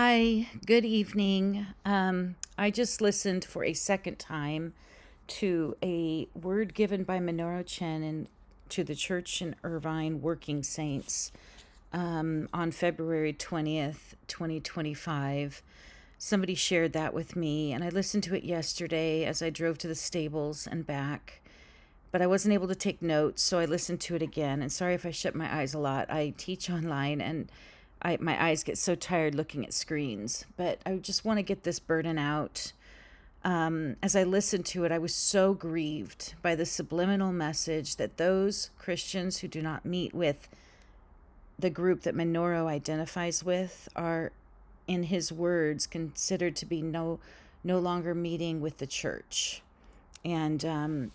Hi, good evening. I just listened for a second time to a word given by Minoru Chen and to the church in Irvine Working Saints on February 20th, 2025. Somebody shared that with me, and I listened to it yesterday as I drove to the stables and back. But I wasn't able to take notes, so I listened to it again. And sorry if I shut my eyes a lot. I teach online and my eyes get so tired looking at screens. But I just want to get this burden out. As I listened to it, I was so grieved by the subliminal message that those Christians who do not meet with the group that Minoru identifies with are, in his words, considered to be no longer meeting with the church. And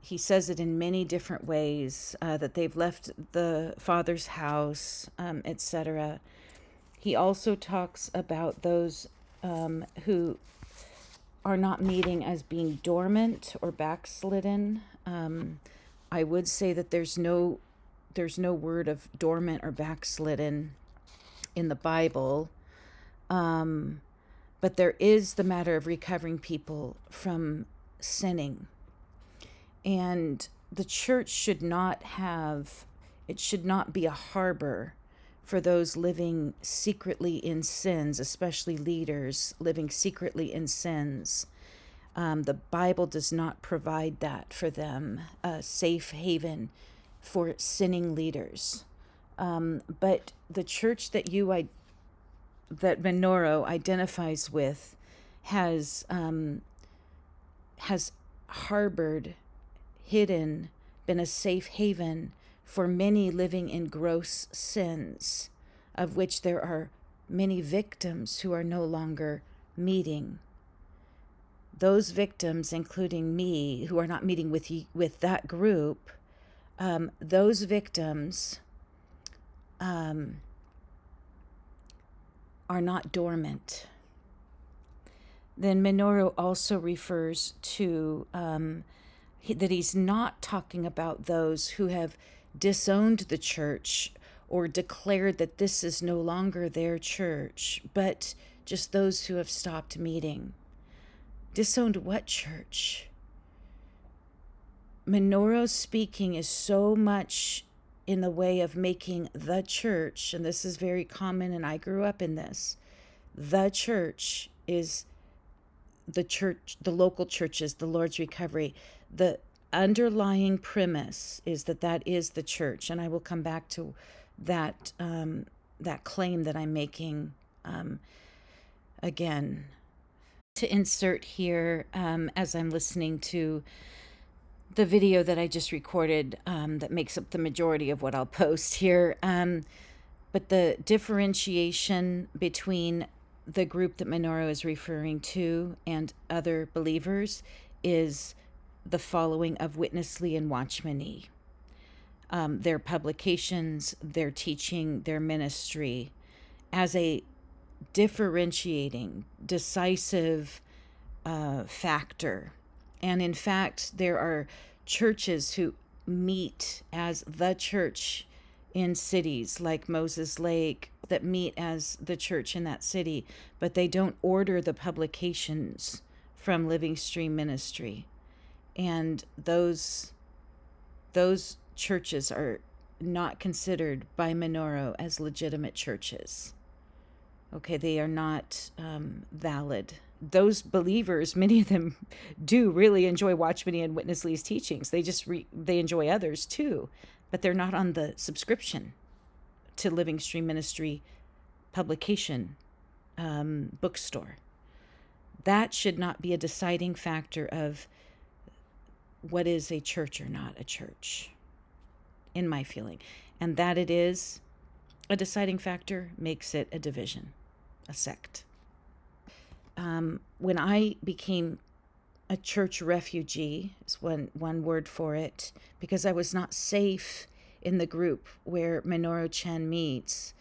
he says it in many different ways, that they've left the Father's house, etc. He also talks about those who are not meeting as being dormant or backslidden. I would say that there's no word of dormant or backslidden in the Bible, but there is the matter of recovering people from sinning. And the church should not be a harbor for those living secretly in sins, especially leaders living secretly in sins. The Bible does not provide that for them, a safe haven for sinning leaders. But the church that that Minoru identifies with has harbored, hidden, been a safe haven for many living in gross sins, of which there are many victims who are no longer meeting. Those victims, including me, who are not meeting with that group, those victims are not dormant. Then Minoru also refers to that he's not talking about those who have disowned the church or declared that this is no longer their church, but just those who have stopped meeting. Disowned what church? Minoru's speaking is so much in the way of making the church, and this is very common, and I grew up in this. The church is the church, the local churches, the Lord's Recovery. The underlying premise is that is the church, and I will come back to that that claim that I'm making again. To insert here, as I'm listening to the video that I just recorded, that makes up the majority of what I'll post here. But the differentiation between the group that Minoru is referring to and other believers is the following of Witnessly and Watchmany. Their publications, their teaching, their ministry as a differentiating, decisive factor. And in fact, there are churches who meet as the church in cities like Moses Lake that meet as the church in that city, but they don't order the publications from Living Stream Ministry. And those churches are not considered by Minoru as legitimate churches. Okay, they are not valid. Those believers, many of them do really enjoy Watchmany and Witnessly's teachings. They enjoy others too, but they're not on the subscription to Living Stream Ministry publication bookstore. That should not be a deciding factor of what is a church or not a church, in my feeling. And that it is a deciding factor makes it a division, a sect. When I became a church refugee, is one word for it, because I was not safe in the group where Minoru Chen meets.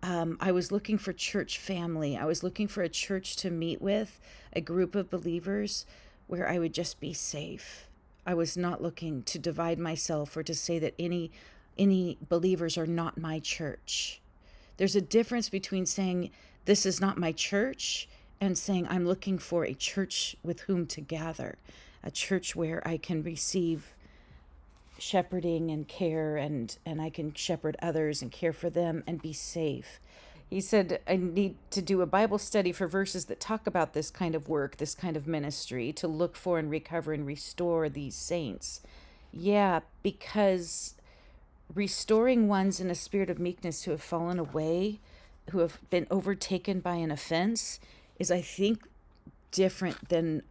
I was looking for church family. I was looking for a church to meet with, a group of believers where I would just be safe. I was not looking to divide myself or to say that any believers are not my church. There's a difference between saying, this is not my church, and saying, I'm looking for a church with whom to gather, a church where I can receive shepherding and care, and I can shepherd others and care for them and be safe. He said, I need to do a Bible study for verses that talk about this kind of work, this kind of ministry, to look for and recover and restore these saints. Yeah, because restoring ones in a spirit of meekness who have fallen away, who have been overtaken by an offense, is, I think, different than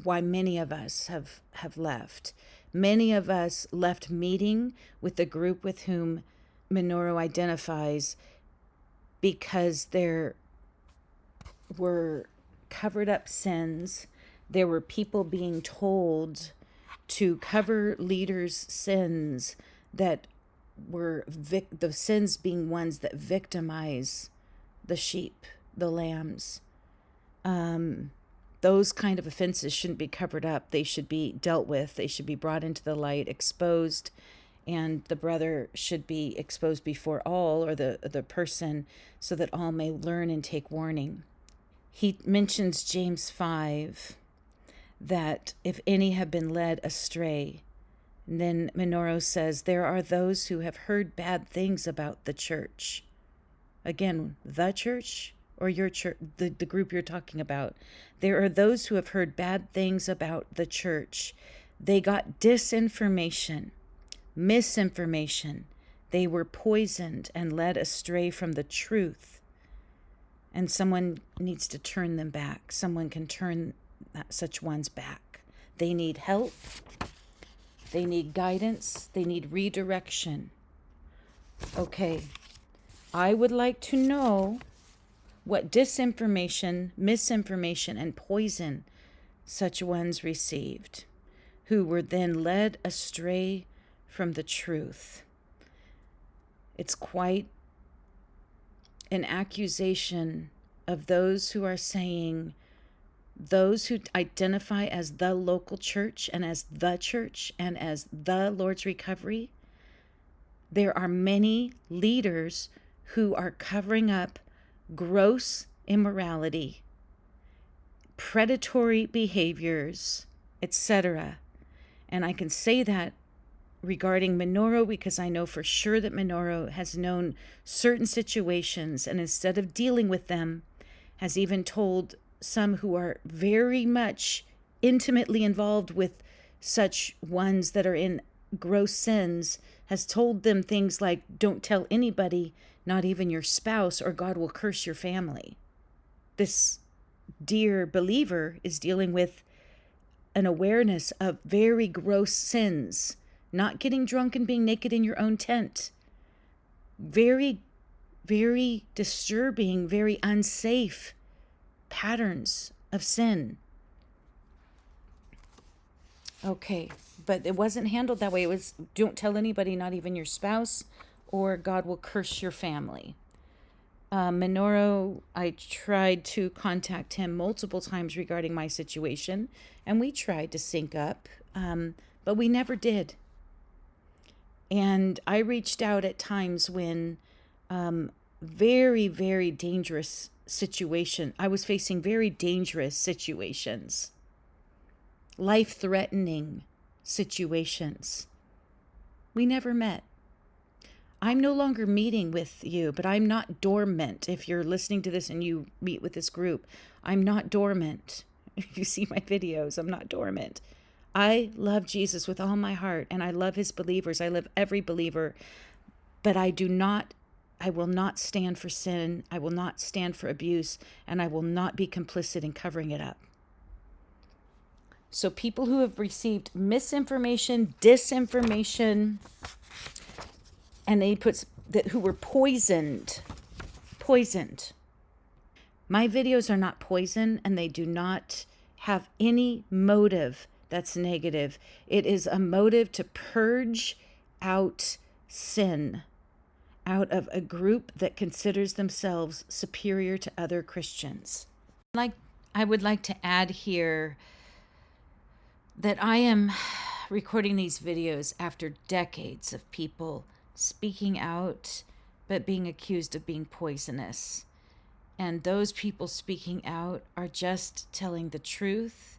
why many of us have left. Many of us left meeting with the group with whom Minoru identifies because there were covered up sins. There were people being told to cover leaders' sins that were the sins being ones that victimize the sheep, the lambs. Those kind of offenses shouldn't be covered up. They should be dealt with. They should be brought into the light, exposed, and the brother should be exposed before all, or the person, so that all may learn and take warning. He mentions James 5, that if any have been led astray, and then Minoru says, there are those who have heard bad things about the church. Again, the church or your church, the group you're talking about. There are those who have heard bad things about the church. They got disinformation, misinformation. They were poisoned and led astray from the truth. And someone needs to turn them back. Someone can turn such ones back. They need help. They need guidance. They need redirection. Okay, I would like to know what disinformation, misinformation, and poison such ones received, who were then led astray from the truth. It's quite an accusation of those who are saying, those who identify as the local church and as the Lord's Recovery. There are many leaders who are covering up gross immorality, predatory behaviors, etc. And I can say that regarding Minoru because I know for sure that Minoru has known certain situations, and instead of dealing with them, has even told some who are very much intimately involved with such ones that are in gross sins, has told them things like, don't tell anybody, not even your spouse, or God will curse your family. This dear believer is dealing with an awareness of very gross sins, not getting drunk and being naked in your own tent. Very, very disturbing, very unsafe patterns of sin. Okay, but it wasn't handled that way. It was, don't tell anybody, not even your spouse, or God will curse your family. Minoru, I tried to contact him multiple times regarding my situation, and we tried to sync up, but we never did. And I reached out at times when very, very dangerous situation. I was facing very dangerous situations, life-threatening situations. We never met. I'm no longer meeting with you, but I'm not dormant. If you're listening to this and you meet with this group, I'm not dormant. If you see my videos, I'm not dormant. I love Jesus with all my heart, and I love his believers. I love every believer, but I will not stand for sin. I will not stand for abuse, and I will not be complicit in covering it up. So people who have received misinformation, disinformation, and who were poisoned. My videos are not poison, and they do not have any motive that's negative. It is a motive to purge out sin out of a group that considers themselves superior to other Christians. I would like to add here that I am recording these videos after decades of people speaking out but being accused of being poisonous. And those people speaking out are just telling the truth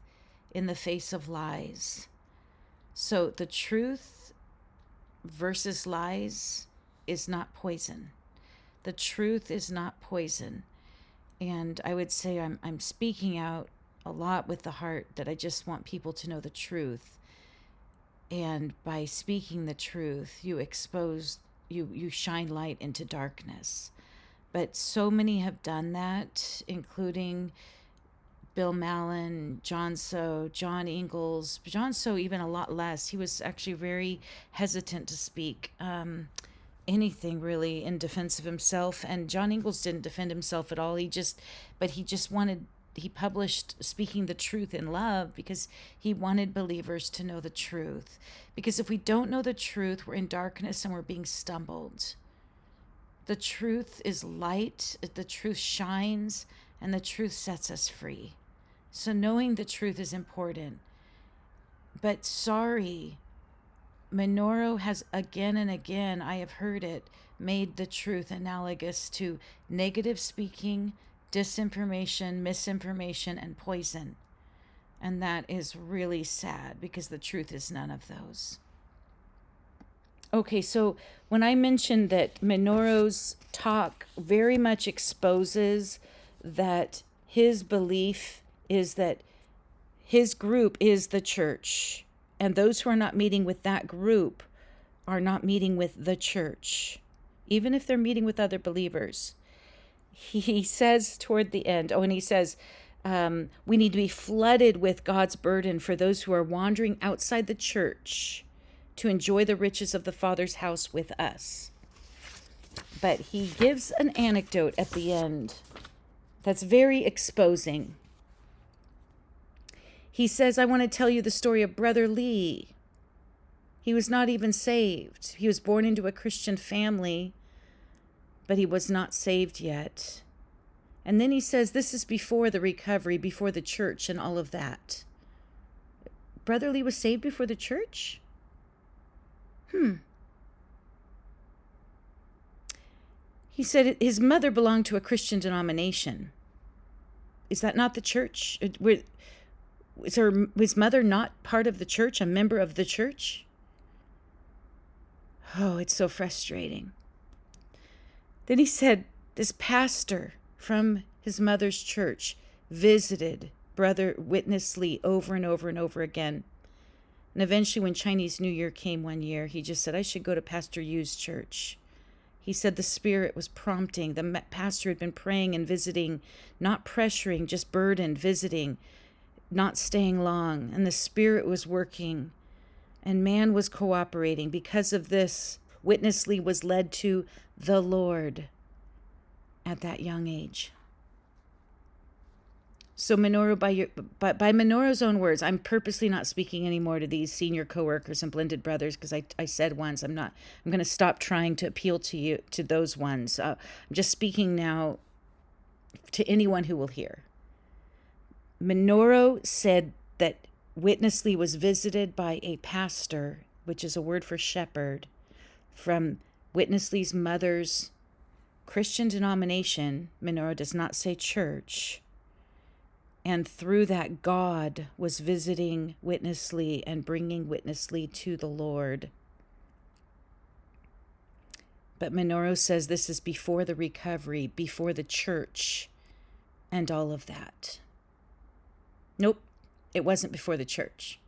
in the face of lies. So the truth versus lies is not poison. The truth is not poison. And I would say I'm speaking out a lot with the heart that I just want people to know the truth. And by speaking the truth, you shine light into darkness. But so many have done that, including Bill Mallon, John So, John Ingalls. John So even a lot less. He was actually very hesitant to speak anything really in defense of himself. And John Ingalls didn't defend himself at all. He just wanted, he published Speaking the Truth in Love because he wanted believers to know the truth. Because if we don't know the truth, we're in darkness and we're being stumbled. The truth is light, the truth shines, and the truth sets us free. So knowing the truth is important. But sorry, Minoru has again and again, I have heard it, made the truth analogous to negative speaking, disinformation, misinformation, and poison. And that is really sad because the truth is none of those. Okay, so when I mentioned that Minoru's talk very much exposes that his belief is that his group is the church, and those who are not meeting with that group are not meeting with the church, even if they're meeting with other believers. He says toward the end, and he says, we need to be flooded with God's burden for those who are wandering outside the church to enjoy the riches of the Father's house with us. But he gives an anecdote at the end that's very exposing. He says, I want to tell you the story of Brother Lee. He was not even saved. He was born into a Christian family, but he was not saved yet. And then he says, this is before the recovery, before the church and all of that. Brother Lee was saved before the church? He said his mother belonged to a Christian denomination. Is that not the church? Was his mother not part of the church, a member of the church? Oh, it's so frustrating. Then he said this pastor from his mother's church visited Brother Witness Lee over and over and over again. And eventually when Chinese New Year came one year, he just said, I should go to Pastor Yu's church. He said the Spirit was prompting. The pastor had been praying and visiting, not pressuring, just burdened, visiting, not staying long. And the Spirit was working. And man was cooperating. Because of this, Witness Lee was led to the Lord at that young age. So Minoru, by Minoru's own words, I'm purposely not speaking anymore to these senior coworkers and blended brothers because I said once I'm going to stop trying to appeal to you, to those ones. I'm just speaking now to anyone who will hear. Minoru said that Witness Lee was visited by a pastor, which is a word for shepherd, from Witness Lee's mother's Christian denomination. Minoru does not say church. And through that, God was visiting Witness Lee and bringing Witness Lee to the Lord. But Minoru says this is before the recovery, before the church, and all of that. Nope, it wasn't before the church.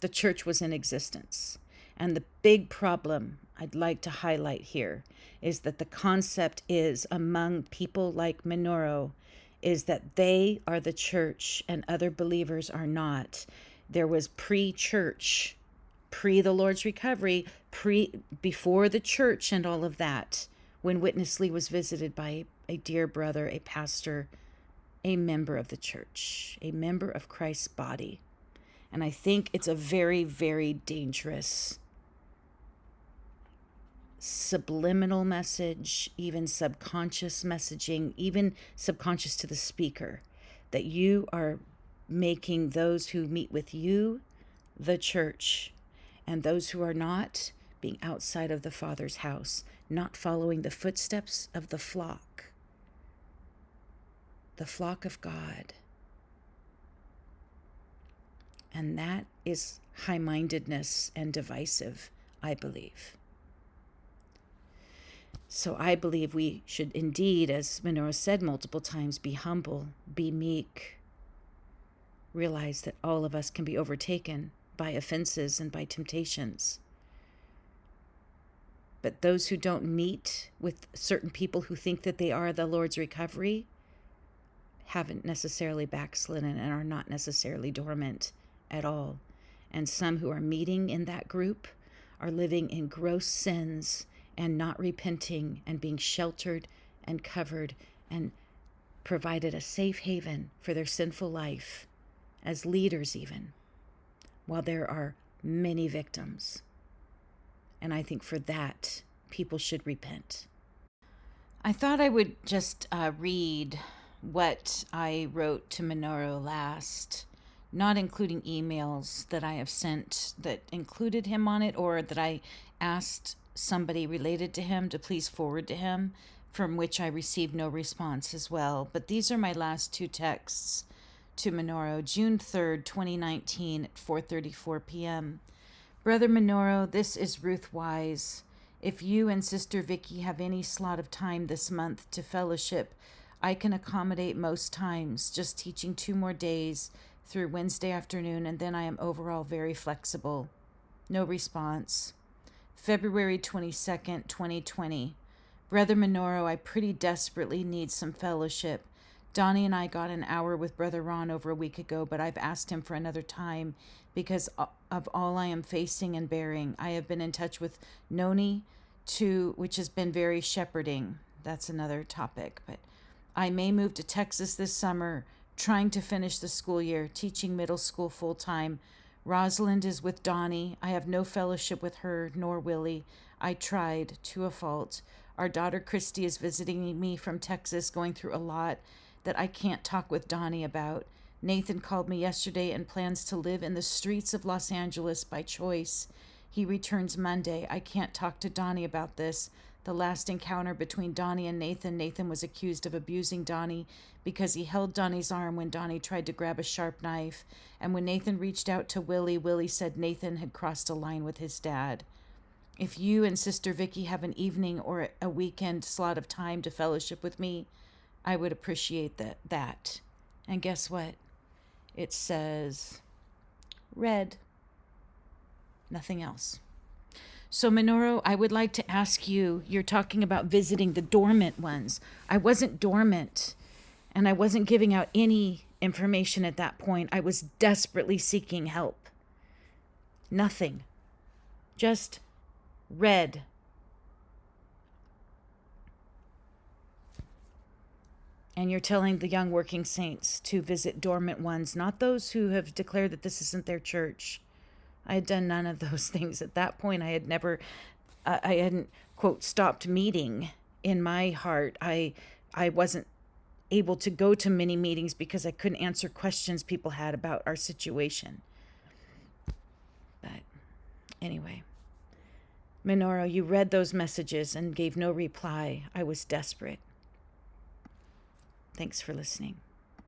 The church was in existence. And the big problem I'd like to highlight here is that the concept is among people like Minoru is that they are the church and other believers are not. There was pre-church, pre the Lord's recovery, before the church and all of that, when Witness Lee was visited by a dear brother, a pastor, a member of the church, a member of Christ's body. And I think it's a very, very dangerous subliminal message, even subconscious messaging, even subconscious to the speaker, that you are making those who meet with you the church, and those who are not being outside of the Father's house, not following the footsteps of the flock of God. And that is high-mindedness and divisive, I believe. So I believe we should indeed, as Minoru said multiple times, be humble, be meek, realize that all of us can be overtaken by offenses and by temptations. But those who don't meet with certain people who think that they are the Lord's recovery haven't necessarily backslidden and are not necessarily dormant at all. And some who are meeting in that group are living in gross sins and not repenting and being sheltered and covered and provided a safe haven for their sinful life as leaders even, while there are many victims. And I think for that, people should repent. I thought I would just read what I wrote to Minoru last, not including emails that I have sent that included him on it, or that I asked somebody related to him to please forward to him, from which I received no response as well. But these are my last two texts to Minoru, June 3rd, 2019 at 4:34 p.m. Brother Minoru, this is Ruth Wise. If you and Sister Vicky have any slot of time this month to fellowship, I can accommodate most times, just teaching 2 more days through Wednesday afternoon, and then I am overall very flexible. No response. February 22nd, 2020. Brother Minoru, I pretty desperately need some fellowship. Donnie and I got an hour with Brother Ron over a week ago, but I've asked him for another time because of all I am facing and bearing. I have been in touch with Noni, too, which has been very shepherding. That's another topic. But I may move to Texas this summer, trying to finish the school year, teaching middle school full-time. Rosalind is with Donnie. I have no fellowship with her, nor Willie. I tried, to a fault. Our daughter Christy is visiting me from Texas, going through a lot that I can't talk with Donnie about. Nathan called me yesterday and plans to live in the streets of Los Angeles by choice. He returns Monday. I can't talk to Donnie about this. The last encounter between Donnie and Nathan was accused of abusing Donnie because he held Donnie's arm when Donnie tried to grab a sharp knife. And when Nathan reached out to Willie, Willie said Nathan had crossed a line with his dad. If you and Sister Vicky have an evening or a weekend slot of time to fellowship with me, I would appreciate that. And guess what? It says red. Nothing else. So Minoru, I would like to ask you, you're talking about visiting the dormant ones. I wasn't dormant, and I wasn't giving out any information at that point. I was desperately seeking help. Nothing. Just red. And you're telling the young working saints to visit dormant ones, not those who have declared that this isn't their church. I had done none of those things. At that point, I hadn't, quote, stopped meeting in my heart. I wasn't able to go to many meetings because I couldn't answer questions people had about our situation. But anyway, Minoru, you read those messages and gave no reply. I was desperate. Thanks for listening.